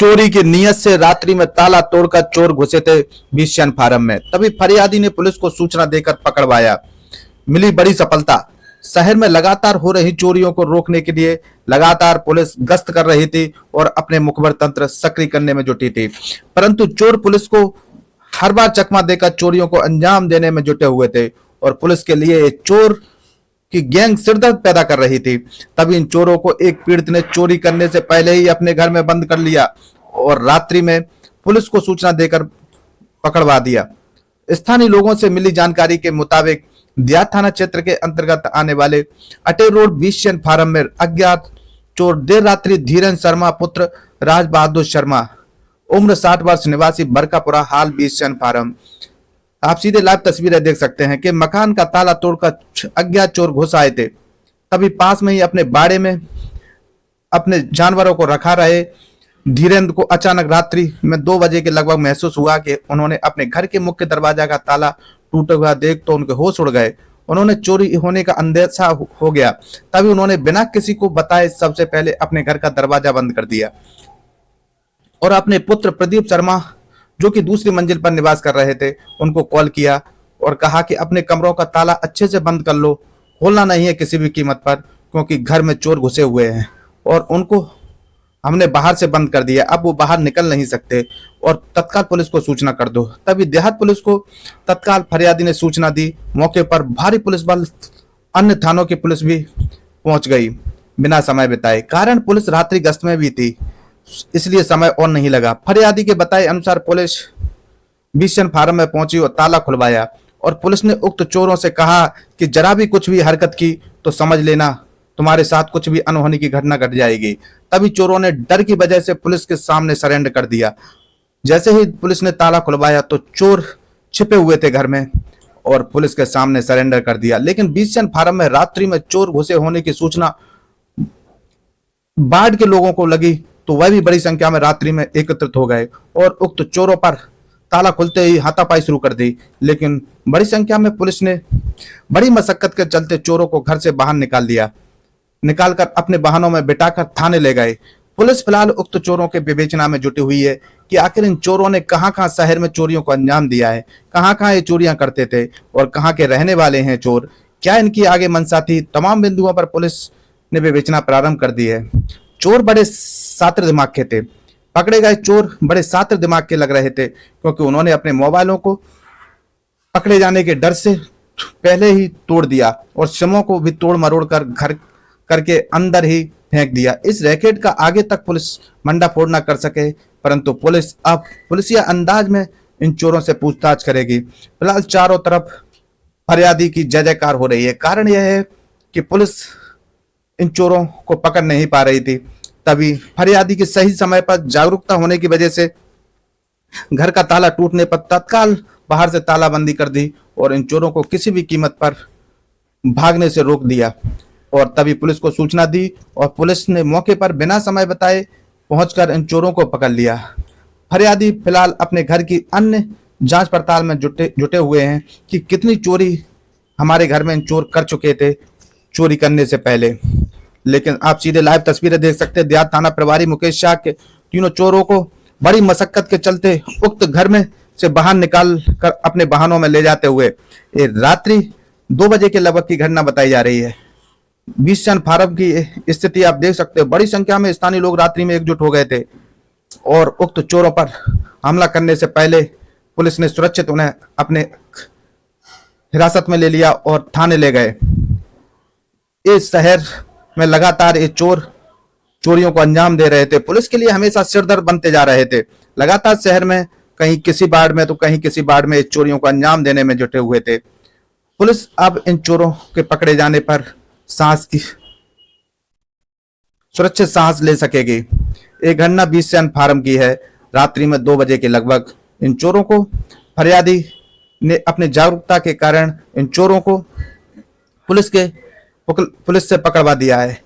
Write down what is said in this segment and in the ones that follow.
चोरी की नीयत से रात्रि में ताला तोड़कर चोर घुसे थे बीसचंद फार्म में। तभी फरियादी ने पुलिस को सूचना देकर पकड़वाया। मिली बड़ी सफलता। शहर में लगातार हो रही चोरियों को रोकने के लिए लगातार पुलिस गश्त कर रही थी और अपने मुखबर तंत्र सक्रिय करने में जुटी थी, परंतु चोर पुलिस को हर बार चकमा देकर चोरियों को अंजाम देने में जुटे हुए थे और पुलिस के लिए चोर की गैंग सिरदर्द पैदा कर रही थी। तभी इन चोरों को एक पीड़ित ने चोरी करने से पहले ही अपने घर में बंद कर लिया और रात्रि में पुलिस को सूचना देकर पकड़वा दिया। स्थानीय लोगों से मिली जानकारी के मुताबिक देहात थाना क्षेत्र के अंतर्गत आने वाले अटेर रोड बीसचंद फार्म में अज्ञात चोर देर रात्रि धीरेन्द्र शर्मा पुत्र राज बहादुर शर्मा उम्र 60 वर्ष निवासी बरकापुरा हाल बीसचंद फार्म। आप सीधे लाइव तस्वीरें देख सकते हैं कि मकान का ताला तोड़कर अज्ञात चोर घुस आए थे। तभी पास में ही अपने बाड़े में अपने जानवरों को रखा रहे धीरेन्द्र को अचानक रात्रि में 2 बजे के लगभग महसूस हुआ कि उन्होंने अपने घर के मुख्य दरवाजा का ताला टूटा हुआ देख तो उनके होश उड़ गए। उन्होंने चोरी होने का अंदेशा हो गया। तभी उन्होंने बिना किसी को बताए सबसे पहले अपने घर का दरवाजा बंद कर दिया और अपने पुत्र प्रदीप शर्मा जो कि दूसरी मंजिल पर निवास कर रहे थे उनको कॉल किया और कहा कि अपने कमरों का ताला अच्छे से बंद कर लो, खोलना नहीं है किसी भी कीमत पर, क्योंकि घर में चोर घुसे हुए हैं और उनको हमने बाहर से बंद कर दिया, अब वो बाहर निकल नहीं सकते और तत्काल पुलिस को सूचना कर दो। तभी देहात पुलिस को तत्काल फरियादी ने सूचना दी। मौके पर भारी पुलिस बल अन्य थानों की पुलिस भी पहुंच गई बिना समय बिताए। कारण पुलिस रात्रि गश्त में भी थी, इसलिए समय और नहीं लगा। फरियादी के बताए अनुसार पुलिस बीसचंद फार्म में पहुंची और ताला खुलवाया और पुलिस ने उक्त चोरों से कहा कि जरा भी कुछ भी हरकत की तो समझ लेना तुम्हारे साथ कुछ भी अनहोनी की घटना घट जाएगी। तभी चोरों ने डर की वजह से पुलिस के सामने सरेंडर कर दिया। जैसे ही पुलिस ने ताला खुलवाया तो चोर छिपे हुए थे घर में और पुलिस के सामने सरेंडर कर दिया। लेकिन बीसचंद फार्म में रात्रि में चोर घुसे होने की सूचना बाढ़ के लोगों को लगी तो वह भी बड़ी संख्या में रात्रि में एकत्रित हो गए और उक्त चोरों पर ताला खुलते ही हाथापाई शुरू कर दी। लेकिन बड़ी संख्या में पुलिस ने बड़ी मशक्कत के चलते चोरों को घर से बाहर निकालकर अपने वाहनों में बिठाकर थाने ले गए। पुलिस फिलहाल उक्त चोरों के विवेचना में जुटी हुई है कि आखिर इन चोरों ने कहां-कहां शहर में चोरियों को अंजाम दिया है, कहां-कहां ये चोरियां करते थे और कहां के रहने वाले हैं चोर, क्या इनकी आगे मंशा थी। तमाम बिंदुओं पर पुलिस ने विवेचना प्रारंभ कर दी है। चोर बड़े सातिर दिमाग के थे। पकड़े गए चोर बड़े सातिर दिमाग के लग रहे थे, क्योंकि उन्होंने अपने मोबाइलों को पकड़े जाने के डर से पहले ही तोड़ दिया और सिमों को भी तोड़ मरोड़ कर घर करके अंदर ही फेंक दिया। इस रैकेट का आगे तक पुलिस मंडा फोड़ ना कर सके, परंतु पुलिस अब पुलिसिया अंदाज में इन चोरों से पूछताछ करेगी। फिलहाल चारों तरफ फरियादी की जय जयकार हो रही है। कारण यह है कि पुलिस इन चोरों को पकड़ नहीं पा रही थी। तभी फरियादी की सही समय पर जागरूकता होने की वजह से घर का ताला टूटने पर तत्काल बाहर से तालाबंदी कर दी और इन चोरों को किसी भी कीमत पर भागने से रोक दिया और तभी पुलिस को सूचना दी और पुलिस ने मौके पर बिना समय बताए पहुंचकर इन चोरों को पकड़ लिया। फरियादी फिलहाल अपने घर की अन्य जांच पड़ताल में जुटे हुए हैं कि कितनी चोरी हमारे घर में इन चोर कर चुके थे चोरी करने से पहले। लेकिन आप सीधे लाइव तस्वीरें देख सकते हैं। देहात थाना प्रभारी मुकेश शाह के तीनों चोरों को बड़ी मशक्कत के चलते उक्त घर में से बाहर निकाल कर अपने वाहनों में ले जाते हुए ये रात्रि 2 बजे के लगभग की घटना बताई जा रही है। बीसचंद फार्म की स्थिति आप देख सकते हो। बड़ी संख्या में स्थानीय लोग रात्रि में एकजुट हो गए थे और उक्त चोरों पर हमला करने से पहले पुलिस ने सुरक्षित उन्हें अपने हिरासत में ले लिया और थाने ले गए। इस शहर में लगातार ये चोर चोरियों को अंजाम दे रहे थे, पुलिस के लिए हमेशा सिरदर्द बनते जा रहे थे। लगातार शहर में कहीं किसी बाड़ में तो कहीं किसी बाड़ में चोरियों को अंजाम देने में जुटे हुए थे। पुलिस अब इन चोरों के पकड़े जाने पर सुरक्षित सांस ले सकेगी। एक घटना बीसचंद फार्म की है। रात्रि में 2 बजे के लगभग इन चोरों को फरियादी ने अपने जागरूकता के कारण इन चोरों को पुलिस से पकड़वा दिया है।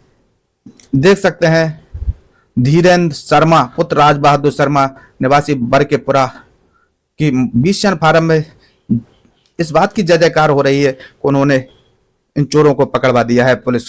देख सकते हैं धीरेन्द्र शर्मा पुत्र राज बहादुर शर्मा निवासी बरकेपुरा की बीसचंद फार्म में इस बात की जय जयकार हो रही है कि उन्होंने इन चोरों को पकड़वा दिया है पुलिस।